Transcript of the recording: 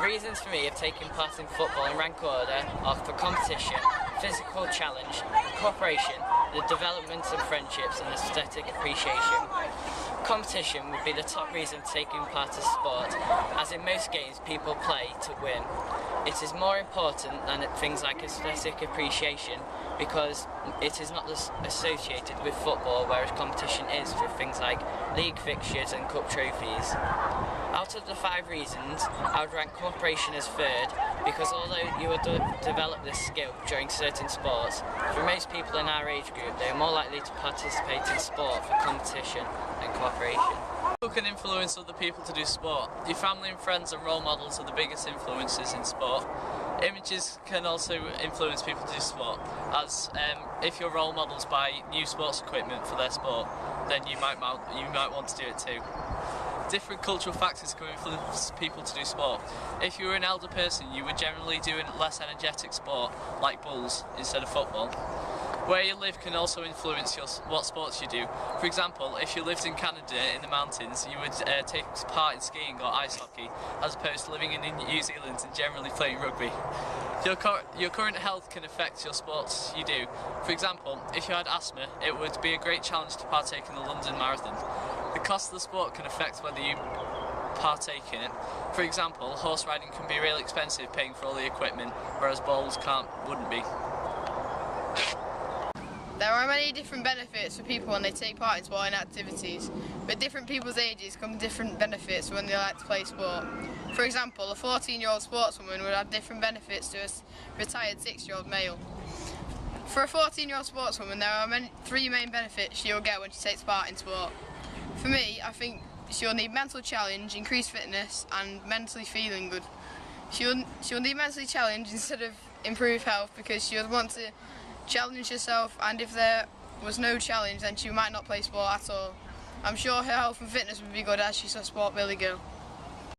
reasons for me of taking part in football in rank order are for competition, physical challenge, cooperation, the development of friendships and aesthetic appreciation. Competition would be the top reason taking part in sport, as in most games people play to win. It is more important than things like aesthetic appreciation because it is not associated with football, whereas competition is for things like league fixtures and cup trophies. Out of the 5 reasons, I would rank cooperation as third because although you will develop this skill during certain sports, for most people in our age group they are more likely to participate in sport for competition and cooperation. Who can influence other people to do sport? Your family and friends and role models are the biggest influences in sport. Images can also influence people to do sport, as if your role models buy new sports equipment for their sport, then you might want to do it too. Different cultural factors can influence people to do sport. If you were an elder person, you would generally do a less energetic sport, like bowls, instead of football. Where you live can also influence what sports you do. For example, if you lived in Canada in the mountains, you would take part in skiing or ice hockey, as opposed to living in New Zealand and generally playing rugby. Your current health can affect your sports you do. For example, if you had asthma, it would be a great challenge to partake in the London Marathon. The cost of the sport can affect whether you partake in it. For example, horse riding can be really expensive paying for all the equipment, whereas bowls wouldn't be. There are many different benefits for people when they take part in sporting activities. With different people's ages come different benefits when they like to play sport. For example, a 14-year-old sportswoman would have different benefits to a retired 6-year-old male. For a 14-year-old sportswoman, there are 3 main benefits she will get when she takes part in sport. For me, I think she'll need mental challenge, increased fitness and mentally feeling good. She'll need mentally challenge instead of improved health because she'll want to challenge herself, and if there was no challenge then she might not play sport at all. I'm sure her health and fitness would be good as she's a sport billy girl.